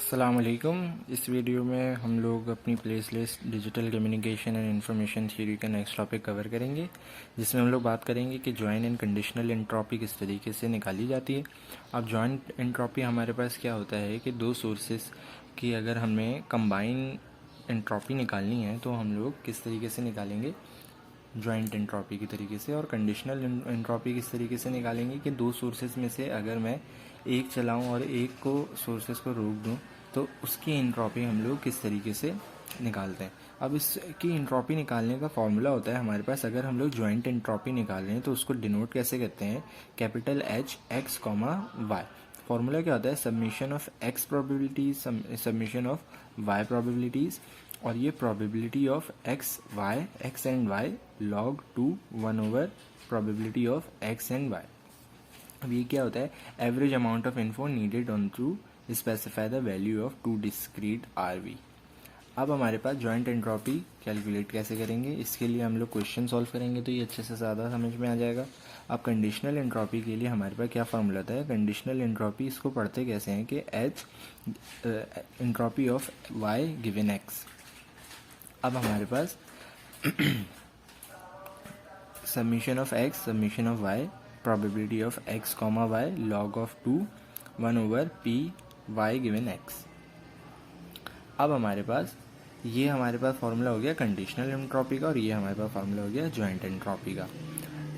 अस्सलाम वालेकुम। इस वीडियो में हम लोग अपनी playlist digital communication and information theory का नेक्स्ट टॉपिक कवर करेंगे, जिसमें हम लोग बात करेंगे कि जॉइंट एंड कंडीशनल एंट्रोपी किस तरीके से निकाली जाती है। अब जॉइंट एंट्रोपी हमारे पास क्या होता है कि दो सोर्सेस की अगर हमें कंबाइन एंट्रोपी निकालनी है तो हम लोग किस तरीके से निकालेंगे, जॉइंट एंट्रोपी की तरीके से। और कंडीशनल एंट्रोपी किस तरीके से निकालेंगे कि दो सोर्सेज में से अगर मैं एक चलाऊं और एक को सोर्सेज को रोक दूं तो उसकी एंट्रोपी हम लोग किस तरीके से निकालते हैं। अब इसकी एंट्रोपी निकालने का फॉर्मूला होता है हमारे पास। अगर हम लोग जॉइंट एंट्रोपी निकाल रहे हैं तो उसको डिनोट कैसे करते हैं, capital H X comma Y. Formula क्या होता है, summation of X probabilities summation of Y probabilities, और ये probability of X Y X and Y log 2 1 over probability of X and Y. अब ये क्या होता है, average amount of info needed on to specify the value of two discrete RV. अब हमारे पास joint entropy calculate कैसे करेंगे, इसके लिए हम लोग क्वेश्चन सॉल्व करेंगे तो ये अच्छे से ज़्यादा समझ में आ जाएगा। अब कंडीशनल एंट्रोपी के लिए हमारे पास क्या फार्मूला था है, कंडीशनल एंट्रोपी इसको पढ़ते कैसे हैं कि H entropy of Y given X. अब हमारे पास summation of X summation of Y probability of X comma Y log of 2 1 over P Y given X. अब हमारे पास फार्मूला हो गया कंडीशनल एंट्रोपी का और ये हमारे पास फार्मूला हो गया जॉइंट एंट्रोपी का।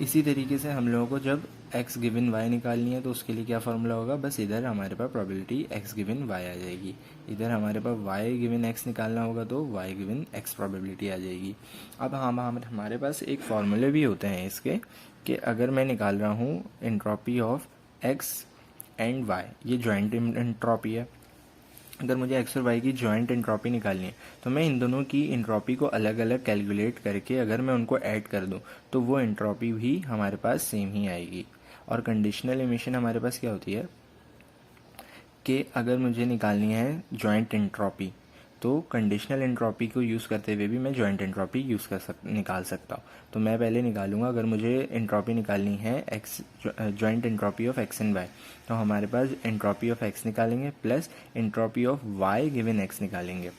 इसी तरीके से हम लोगों को जब x गिवन y निकालनी है तो उसके लिए क्या फार्मूला होगा, बस इधर हमारे पास प्रोबेबिलिटी x गिवन y आ जाएगी, इधर हमारे पास y गिवन x निकालना होगा तो y गिवन x प्रोबेबिलिटी आ जाएगी। अब हमारे पास एक फार्मूले भी होते हैं इसके कि अगर मैं निकाल रहा हूँ entropy of x and y, ये जॉइंट एंट्रोपी है। अगर मुझे एक्स और वाई की जॉइंट एंट्रोपी निकालनी है तो मैं इन दोनों की एंट्रोपी को अलग अलग कैलकुलेट करके अगर मैं उनको ऐड कर दूं तो वो एंट्रोपी भी हमारे पास सेम ही आएगी। और कंडीशनल इमिशन हमारे पास क्या होती है कि अगर मुझे निकालनी है जॉइंट एंट्रोपी तो कंडीशनल एंट्रोपी को यूज़ करते हुए भी मैं जॉइंट एंट्रोपी निकाल सकता हूँ। तो मैं पहले निकालूंगा, अगर मुझे एंट्रोपी निकालनी है X joint entropy of X and Y, तो हमारे पास एंट्रोपी ऑफ एक्स निकालेंगे plus entropy of Y given X निकालेंगे।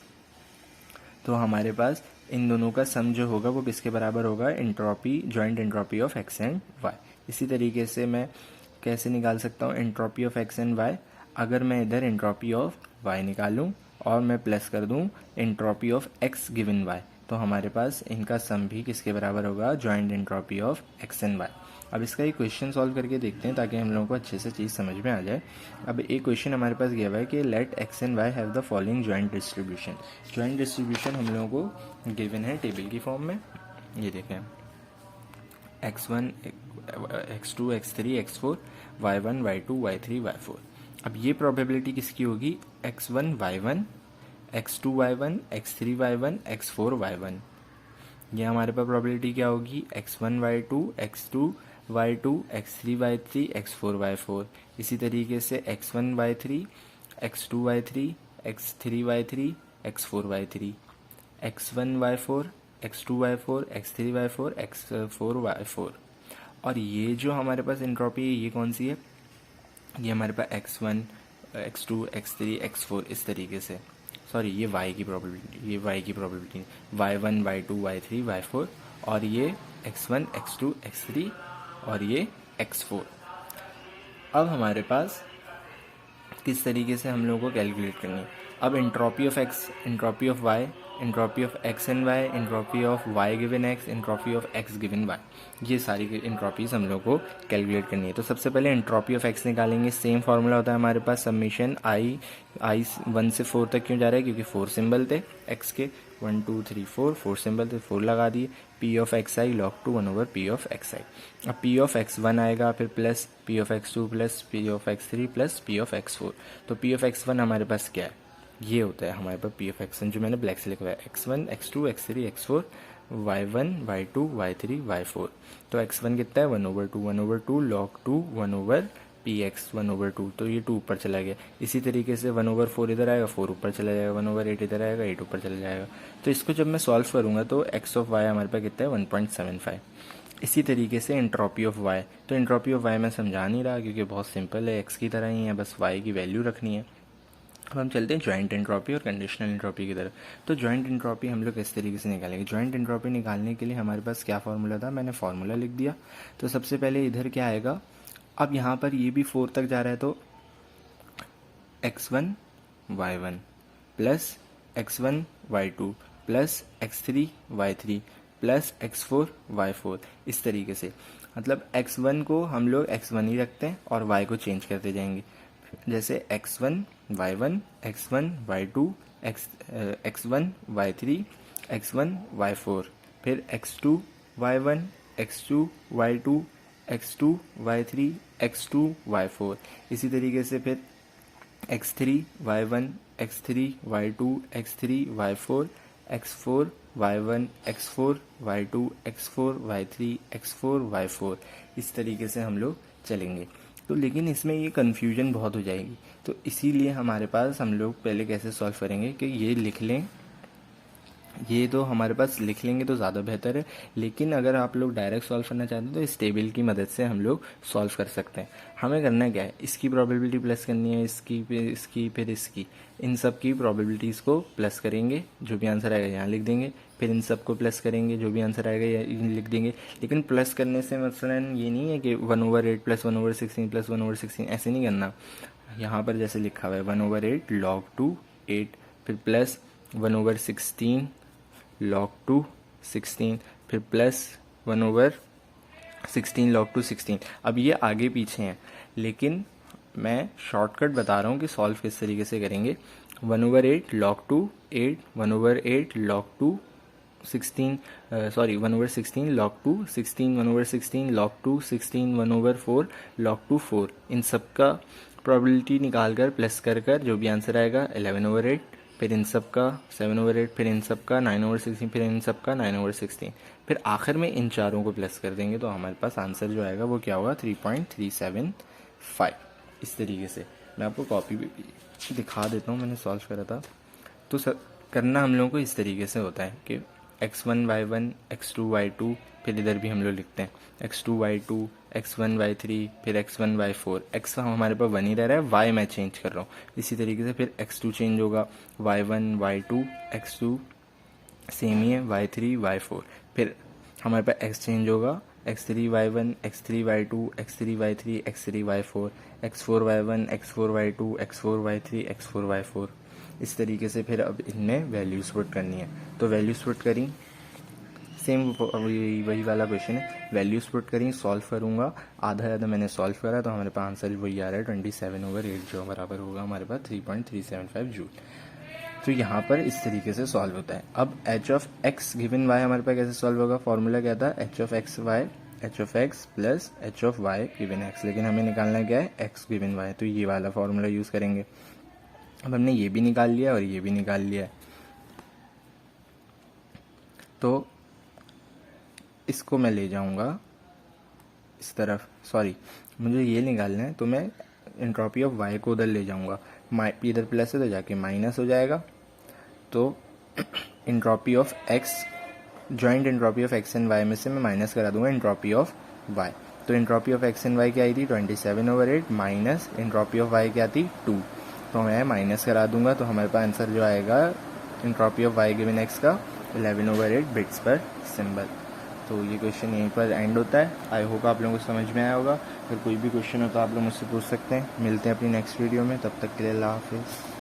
तो हमारे पास इन दोनों का सम जो होगा वो किसके बराबर होगा, entropy joint entropy of X and Y. इसी तरीके से मैं कैसे निकाल सकता हूँ entropy of X and Y, अगर मैं इधर एंट्रोपी ऑफ वाई निकालूं और मैं प्लस कर दूं entropy of X given Y, तो हमारे पास इनका सम भी किसके बराबर होगा, joint entropy of X and Y. अब इसका एक क्वेश्चन सॉल्व करके देखते हैं ताकि हम लोगों को अच्छे से चीज़ समझ में आ जाए। अब एक क्वेश्चन हमारे पास दिया हुआ है कि let X and Y have the following joint distribution. Joint distribution हम लोगों को गिवन है टेबल की फॉर्म में, ये देखें x1 x2 x3 x4 y1 y2 y3 y4। अब ये प्रोबेबिलिटी किसकी होगी, x1 y1 x2 y1 x3 y1 x4 y1। ये हमारे पास प्रोबेबिलिटी क्या होगी, x1 y2 x2 y2 x3 y3 x4 y4। इसी तरीके से x1 y3 x2 y3 x3 y3 x4 y3 x1 y4 x2 y4 x3 y4 x4 y4। और ये जो हमारे पास एंट्रोपी है ये कौन सी है, ये हमारे पास x1 x2 x3 x4 इस तरीके से, सॉरी ये y की प्रोबेबिलिटी, ये y की probability y1 y2 y3 y4, और ये x1 x2 x3 और ये x4। अब हमारे पास किस तरीके से हम लोगों को कैलकुलेट करनी है, अब entropy of x entropy of y entropy of X and Y entropy of Y given X entropy of X given Y, ये सारी एंट्रोपीज हम लोग को कैलकुलेट करनी है। तो सबसे पहले एंट्रोपी ऑफ एक्स निकालेंगे, सेम फार्मूला होता है हमारे पास सबमिशन आई 1 से 4 तक क्यों जा रहा है, क्योंकि 4 सिंबल थे एक्स के, 1 2 3 4 सिंबल थे, 4 लगा दिए। P of X I log 2 1 over P of X I. अब पी ऑफ एक्स 1 आएगा, फिर plus P of X 2 plus P of X 3 plus P of X 4। तो पी ऑफ एक्स 1 हमारे पास क्या है, ये होता है हमारे पास पी ऑफ एक्स1 जो मैंने ब्लैक से लिखा है, x1 x2 x3 x4 y1 y2 y3 y4। तो x1 कितना है 1/2 log 2 1 ओवर पी एक्स 1/2, तो ये 2 ऊपर चला गया। इसी तरीके से 1/4 इधर आएगा, 4 ऊपर चला जाएगा, 1/8 इधर आएगा, 8 ऊपर चला जाएगा। तो इसको जब मैं सॉल्व करूँगा तो x ऑफ y हमारे पास कितना है 1.75। इसी तरीके से एंट्रोपी ऑफ y, तो एंट्रोपी ऑफ y मैं समझा नहीं रहा क्योंकि बहुत सिंपल है, x की तरह ही है, बस y की वैल्यू रखनी है। अब हम चलते हैं जॉइंट एंट्रोपी और कंडीशनल एंट्रोपी की तरफ। तो जॉइंट एंट्रोपी हम लोग इस तरीके से निकालेंगे। जॉइंट एंट्रोपी निकालने के लिए हमारे पास क्या फार्मूला था, मैंने फार्मूला लिख दिया। तो सबसे पहले इधर क्या आएगा, अब यहाँ पर ये भी 4 तक जा रहा है तो x1 y1 plus x1 y2 plus x3 y3 plus x4 y4, इस तरीके से। मतलब x1 को हम लोग x1 ही रखते हैं और y को चेंज करते जाएंगे। जैसे x1 y1 x1 y2 x1 y3 x1 y4, फिर x2 y1 x2 y2 x2 y3 x2 y4, इसी तरीके से फिर x3 y1 x3 y2 x3 y4 x4 y1 x4 y2 x4 y3 x4 y4, इस तरीके से हम लोग चलेंगे। तो लेकिन इसमें ये कन्फ्यूजन बहुत हो जाएगी, तो इसीलिए हमारे पास हम लोग पहले कैसे सॉल्व करेंगे कि ये लिख लें, ये तो हमारे पास लिख लेंगे तो ज़्यादा बेहतर है। लेकिन अगर आप लोग डायरेक्ट सॉल्व करना चाहते हैं तो इस टेबल की मदद से हम लोग सॉल्व कर सकते हैं। हमें करना क्या है, इसकी प्रोबेबिलिटी प्लस करनी है, इसकी फिर इसकी, इन सब की प्रोबेबिलिटीज़ को प्लस करेंगे, जो भी आंसर आएगा यहाँ लिख देंगे, फिर इन सब को प्लस करेंगे, जो भी आंसर आएगा यहाँ लिख देंगे। लेकिन प्लस करने से मसलन ये नहीं है कि 1/8 प्लस 1/16 प्लस 1/16, ऐसे नहीं करना। यहाँ पर जैसे लिखा हुआ है 1/8 log 2 8, फिर प्लस 1/16 log 2 16, फिर प्लस 1/16 log 2 16। अब ये आगे पीछे हैं, लेकिन मैं शॉर्टकट बता रहा हूँ कि सॉल्व किस तरीके से करेंगे। 1/8 log 2 8, 1/8 log 2 16, 1/16 log 2 16, 1/16 log 2 16, 1/4 log 2 4, इन सब का प्रोबेबिलिटी निकाल कर प्लस कर जो भी आंसर आएगा 11/8, फिर इन सब का 7/8, फिर इन सब का 9/16, फिर इन सब का 9/16, फिर आखिर में इन चारों को प्लस कर देंगे तो हमारे पास आंसर जो आएगा वो क्या होगा 3.375। इस तरीके से मैं आपको कॉपी भी दिखा देता हूँ, मैंने सॉल्व करा था। तो करना हम लोगों को इस तरीके से होता है कि x1 y1 x2 y2, फिर इधर भी हम लोग लिखते हैं x2 y2 x1 y3, फिर x1 y4, x हमारे पास 1 ही रह रहा है, y मैं चेंज कर रहा हूँ। इसी तरीके से फिर x2 चेंज होगा, y1 y2 x2 सेम ही है, y3 y4, फिर हमारे पास x चेंज होगा, x3 y1 x3 y2 x3 y3 x3 y4 x4 y1 x4 y2 x4 y3 x4 y4, इस तरीके से। फिर अब इनमें वैल्यूज पुट करनी है, तो वैल्यूज पुट करी, सेम वही वाला क्वेश्चन है, वैल्यूज पुट करी, सॉल्व करूँगा, आधा ज़्यादा मैंने सॉल्व करा तो हमारे पास आंसर वही आ रहा है 27/8, जो बराबर होगा हमारे पास 3.375 जूल। तो यहाँ पर इस तरीके से सॉल्व होता है। अब H of X given Y हमारे पास कैसे सॉल्व होगा, फॉर्मूला क्या था, H of X Y H of X plus H of Y given X, लेकिन हमें निकालना क्या है एक्स गिवन वाई, तो ये वाला फॉर्मूला यूज़ करेंगे। अब हमने ये भी निकाल लिया और ये भी निकाल लिया है, तो इसको मैं ले जाऊंगा इस तरफ, सॉरी मुझे ये निकालना है, तो मैं एंट्रोपी ऑफ वाई को उधर ले जाऊंगा, इधर प्लस है तो जाके माइनस हो जाएगा। तो entropy of X, joint entropy of X and Y में से मैं माइनस करा दूंगा एंट्रोपी ऑफ वाई। तो entropy of X and Y क्या आई थी 27/8 माइनस एंट्रोपी ऑफ वाई क्या थी 2, तो मैं माइनस करा दूंगा, तो हमारे पास आंसर जो आएगा entropy of Y given X का 11/8 बिट्स पर सिंबल। तो ये क्वेश्चन यहीं पर एंड होता है। आई होप आप लोगों को समझ में आया होगा। अगर कोई भी क्वेश्चन हो तो आप लोग मुझसे पूछ सकते हैं। मिलते हैं अपनी नेक्स्ट वीडियो में, तब तक के लिए अल्लाह हाफिज़।